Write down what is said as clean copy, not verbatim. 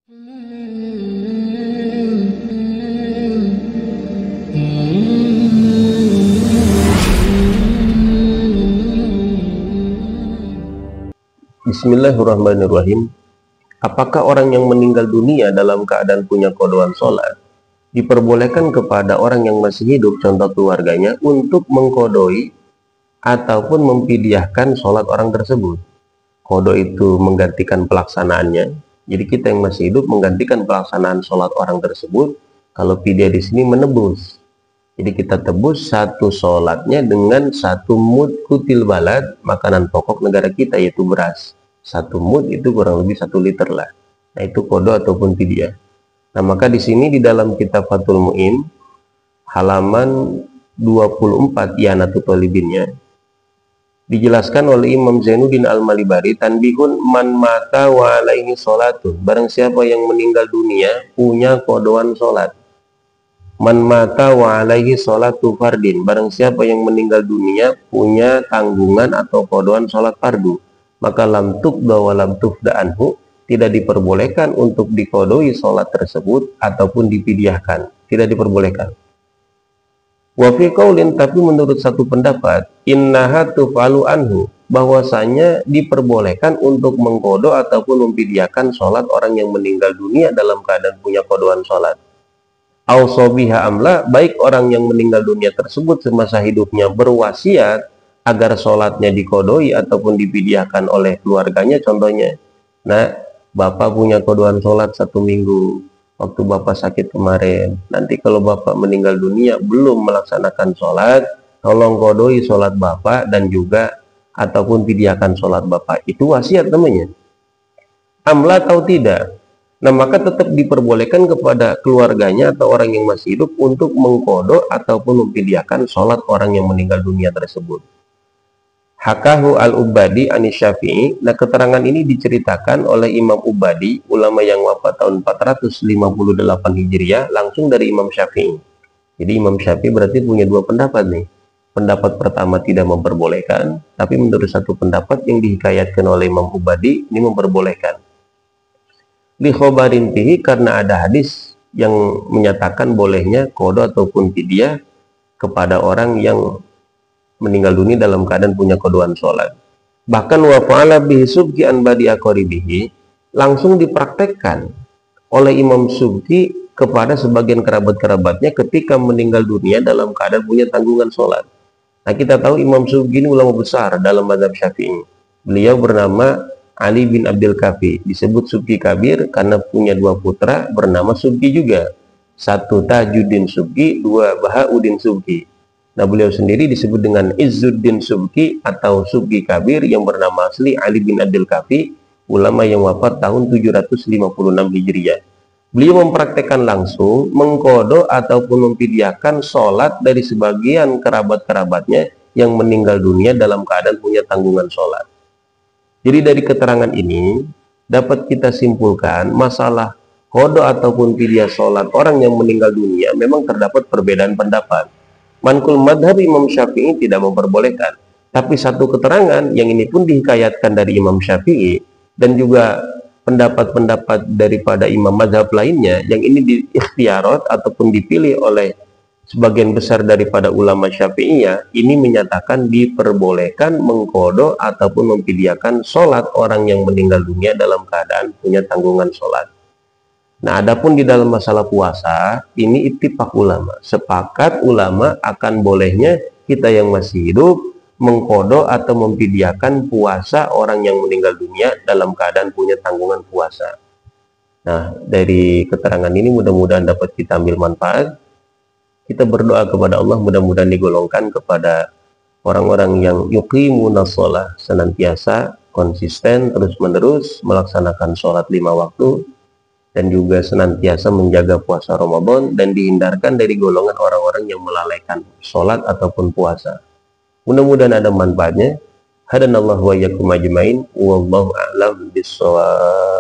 Bismillahirrahmanirrahim. Apakah orang yang meninggal dunia dalam keadaan punya qadaan sholat diperbolehkan kepada orang yang masih hidup, contoh keluarganya, untuk mengqadai ataupun memfidyahkan sholat orang tersebut? Qada itu menggantikan pelaksanaannya. Jadi kita yang masih hidup menggantikan pelaksanaan sholat orang tersebut. Kalau fidyah di sini menebus. Jadi kita tebus satu sholatnya dengan satu mud kutil balad, makanan pokok negara kita, yaitu beras. Satu mud itu kurang lebih 1 liter lah. Nah itu qada ataupun fidyah. Nah maka di sini di dalam kitab Fathul Mu'in halaman 24 I'anatul Talibinnya dijelaskan oleh Imam Zainuddin Al-Malibari, tanbihun man mata wa alaihi sholatun. Barang siapa yang meninggal dunia punya qadaan sholat. Man mata wa alaihi sholatu fardin. Barang siapa yang meninggal dunia punya tanggungan atau qadaan sholat fardu, maka lam tuqda wa lam tufda anhu, tidak diperbolehkan untuk diqadai sholat tersebut ataupun difidyahkan. Tidak diperbolehkan. Wa fi qaulin, tapi menurut satu pendapat, innaha tuf'alu anhu, bahwasanya diperbolehkan untuk mengqada ataupun memfidyahkan sholat orang yang meninggal dunia dalam keadaan punya qadaan sholat. Ausobiha amla, baik orang yang meninggal dunia tersebut semasa hidupnya berwasiat agar sholatnya diqadai ataupun difidyahkan oleh keluarganya. Contohnya, nah bapak punya qadaan sholat 1 minggu waktu bapak sakit kemarin, nanti kalau bapak meninggal dunia belum melaksanakan sholat, tolong qadai sholat bapak dan juga ataupun fidyahkan sholat bapak. Itu wasiat namanya. Amla atau tidak? Nah maka tetap diperbolehkan kepada keluarganya atau orang yang masih hidup untuk mengqada ataupun memfidyahkan sholat orang yang meninggal dunia tersebut. Hakahu al-Ubadi anis Syafi'i. Nah keterangan ini diceritakan oleh Imam Ubadi, ulama yang wafat tahun 458 Hijriah, langsung dari Imam Syafi'i. Jadi Imam Syafi'i berarti punya 2 pendapat nih. Pendapat pertama tidak memperbolehkan, tapi menurut satu pendapat yang dihikayatkan oleh Imam Ubadi ini memperbolehkan. Li khobarin fihi, karena ada hadis yang menyatakan bolehnya qada ataupun fidyah kepada orang yang meninggal dunia dalam keadaan punya qadaan sholat. Bahkan wa fa'ala bihi subki an badi aqaribihi, langsung dipraktekkan oleh Imam Subki kepada sebagian kerabat-kerabatnya ketika meninggal dunia dalam keadaan punya tanggungan sholat. Nah kita tahu Imam Subki ini ulama besar dalam mazhab Syafi'i. Beliau bernama Ali bin Abdul Kafi, disebut Subki Kabir karena punya 2 putra bernama Subki juga. 1 Tajuddin Subki, 2 Bahauddin Subki. Nah beliau sendiri disebut dengan Izzuddin Subki atau Subki Kabir yang bernama asli Ali bin Abdul Kafi, ulama yang wafat tahun 756 Hijriah. Beliau mempraktekkan langsung mengqada ataupun memfidyahkan sholat dari sebagian kerabat-kerabatnya yang meninggal dunia dalam keadaan punya tanggungan sholat. Jadi dari keterangan ini dapat kita simpulkan masalah qada ataupun fidyah sholat orang yang meninggal dunia memang terdapat perbedaan pendapat. Mankul madhab Imam Syafi'i tidak memperbolehkan, tapi satu keterangan yang ini pun dihikayatkan dari Imam Syafi'i dan juga pendapat-pendapat daripada imam madhab lainnya yang ini diikhtiarat ataupun dipilih oleh sebagian besar daripada ulama Syafi'iyah, ini menyatakan diperbolehkan mengqada ataupun memfidyahkan sholat orang yang meninggal dunia dalam keadaan punya tanggungan sholat. Nah, adapun di dalam masalah puasa, ini ittifaq ulama. Sepakat ulama akan bolehnya kita yang masih hidup mengqada atau memfidyahkan puasa orang yang meninggal dunia dalam keadaan punya tanggungan puasa. Nah, dari keterangan ini mudah-mudahan dapat kita ambil manfaat. Kita berdoa kepada Allah mudah-mudahan digolongkan kepada orang-orang yang yuqimuna shalah, senantiasa konsisten terus-menerus melaksanakan sholat 5 waktu, dan juga senantiasa menjaga puasa Ramadan dan dihindarkan dari golongan orang-orang yang melalaikan sholat ataupun puasa. Mudah-mudahan ada manfaatnya. Hadanallahu wa iyyakum ajmain. Wallahu a'lam bishawab.